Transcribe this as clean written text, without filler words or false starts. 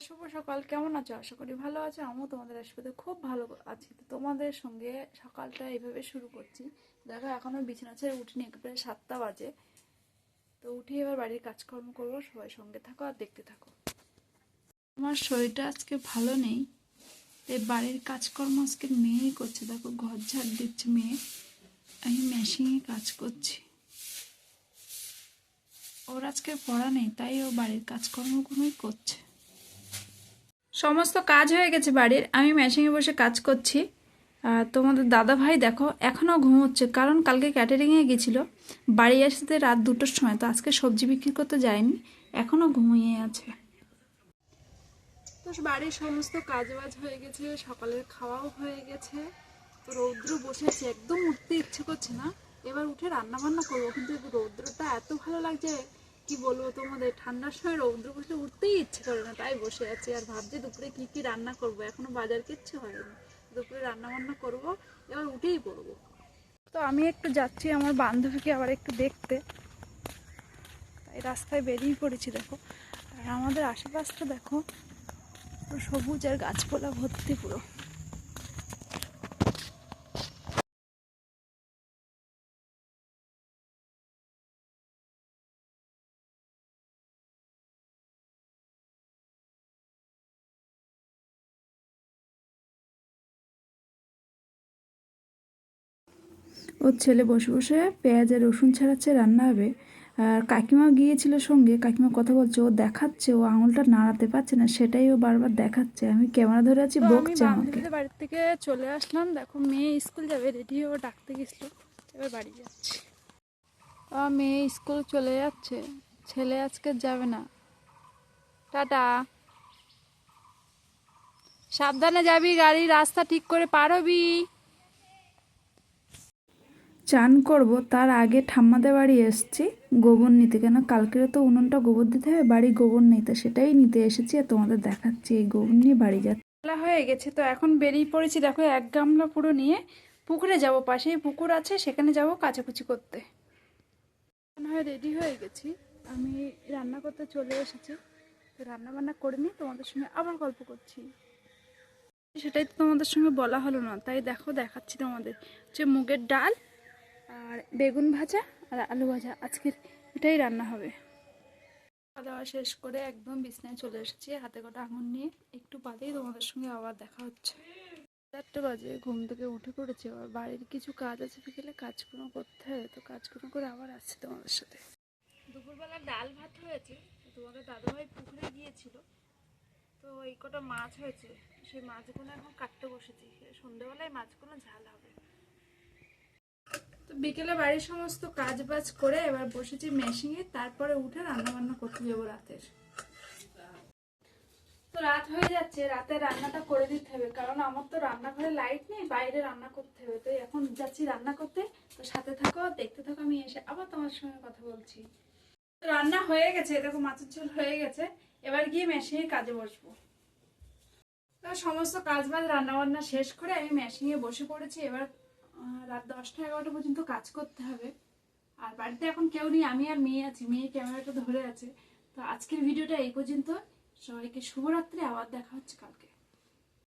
শুভ সকাল, কেমন আছো? আশা করি ভালো আছো। আমিও তোমাদের আশীর্বাদে খুব ভালো আছি। তো তোমাদের সঙ্গে সকালটা এইভাবে শুরু করছি। দেখো এখনো বিছানা ছেড়ে উঠিনি, একেবারে 7টা বাজে। তো উঠে এবার বাড়ির কাজকর্ম করবো। সবাই সঙ্গে থাকো আর দেখতে থাকো। আমার শরীরটা আজকে ভালো নেই, এই বাড়ির কাজকর্ম আজকে মেয়েই করছে। দেখো ঘর ঝাড় দিচ্ছে মেয়ে, আমি মেশিনে কাজ করছি। ওর আজকে পড়া নেই, তাই ও বাড়ির কাজকর্মগুলোই করছে। সমস্ত কাজ হয়ে গেছে বাড়ির, আমি মেশিনে বসে কাজ করছি। আর তোমাদের দাদা ভাই দেখো এখনও ঘুমোচ্ছে, কারণ কালকে ক্যাটারিংয়ে গেছিলো, বাড়ি আসতে রাত 2টোর সময়। তো আজকে সবজি বিক্রি করতে যায়নি, এখনও ঘুমিয়ে আছে। তো বাড়ির সমস্ত কাজ বাজ হয়ে গেছে, সকালের খাওয়াও হয়ে গেছে। তো রৌদ্র বসেছে, একদম উঠতে ইচ্ছে করছে না। এবার উঠে রান্না বান্না করবো, কিন্তু রৌদ্রটা এত ভালো লাগছে, কি বলবো তোমাদের। ঠান্ডার সময় রৌদ্র বসলে উঠতেই ইচ্ছে করে না, তাই বসে আছি আর ভাবছি দুপুরে কি কি রান্না করব। এখনো বাজার কিচ্ছু হয়নি, দুপুরে রান্না বান্না করবো, এবার উঠেই পড়বো। তো আমি একটু যাচ্ছি আমার বান্ধবীকে আবার একটু দেখতে, তাই রাস্তায় বেরিয়ে পড়েছি। দেখো আর আমাদের আশেপাশটা দেখো, পুরো সবুজ আর গাছপালা ভর্তি পুরো। ওর ছেলে বসে বসে পেঁয়াজ আর রসুন ছাড়াচ্ছে, রান্না হবে। আর কাকিমা গিয়েছিল সঙ্গে, কাকিমা কথা বলছে, ও দেখাচ্ছে ও আঙুলটা নাড়াতে পারছে না, সেটাই ও বারবার দেখাচ্ছে। আমি ক্যামেরা ধরে আছি, বকছে আমাকে। বাড়ির থেকে চলে আসলাম, দেখো মেয়ে স্কুল যাবে, রেডি হয়ে ডাকতে গেছিলো, এবার বাড়ি যাচ্ছি। মেয়ে স্কুল চলে যাচ্ছে, ছেলে আজকে যাবে না। টাটা, সাবধানে যাবি, গাড়ি রাস্তা ঠিক করে পার হবি। চান করব তার আগে ঠাম্মাদের বাড়ি এসেছি গোবর নিতে, কেন কালকেরও তো উনুনটা গোবর দিতে হবে, বাড়ি গোবর নেই, তো সেটাই নিতে এসেছি আর তোমাদের দেখাচ্ছি। এই গোবর নিয়ে বাড়ি যাচ্ছি। বেলা হয়ে গেছে, তো এখন বেরিয়ে পড়েছি। দেখো 1 গামলা পুরো নিয়ে পুকুরে যাব, পাশেই পুকুর আছে, সেখানে যাব কাচাকুচি করতে। হয়ে রেডি হয়ে গেছি, আমি রান্না করতে চলে এসেছি। তো রান্না বান্না করে নিয়ে তোমাদের সঙ্গে আবার গল্প করছি। সেটাই তো তোমাদের সঙ্গে বলা হলো না, তাই দেখো দেখাচ্ছি তোমাদের। হচ্ছে মুগের ডাল আর বেগুন ভাজা আর আলু ভাজা, আজকের এটাই রান্না হবে। খাওয়া দাওয়া শেষ করে একদম বিছনায় চলে এসেছি, হাতে কটা আঙুর নিয়ে। একটু বাদেই তোমাদের সঙ্গে আবার দেখা হচ্ছে। 4টা বাজে ঘুম থেকে উঠে পড়েছি, আবার বাড়ির কিছু কাজ আছে, বিকেলে কাজগুলো করতে হবে। তো কাজগুলো করে আবার আসছি তোমাদের সাথে। দুপুরবেলা ডাল ভাত হয়েছে, তোমাদের দাদাভাই পুকুরে গিয়েছিল, তো এই কটা মাছ হয়েছে, সেই মাছগুলো এখন কাটতে বসেছি। সন্ধ্যেবেলায় মাছগুলো ঝাল হবে। তো বিকেলে বাড়ির সমস্ত কাজ বাজ করে এবার বসেছি মেশিনে, তারপরে উঠে রান্না বান্না করতে যাবো রাতের। তো রাত হয়ে যাচ্ছে, রাতে রান্নাটা করে দিতে হবে, কারণ আমার তো রান্নাঘরে লাইট নেই, বাইরে রান্না করতে হবে। তো এখন যাচ্ছি রান্না করতে, তো সাথে থাকো, দেখতে থাকো, আমি এসে আবার তোমার সঙ্গে কথা বলছি। তো রান্না হয়ে গেছে, দেখো মাছের ঝোল হয়ে গেছে, এবার গিয়ে মেশিনে কাজে বসবো। তো সমস্ত কাজ বাজ রান্না বান্না শেষ করে আমি মেশিনে বসে পড়েছি। এবার রাত 10টা 11টা পর্যন্ত কাজ করতে হবে। আর বাড়িতে এখন কেউ নেই, আমি আর মেয়ে আছি, মেয়ে ক্যামেরাটা ধরে আছে। তো আজকের ভিডিওটা এই পর্যন্ত। সবাইকে শুভরাত্রি, আবার দেখা হচ্ছে কালকে।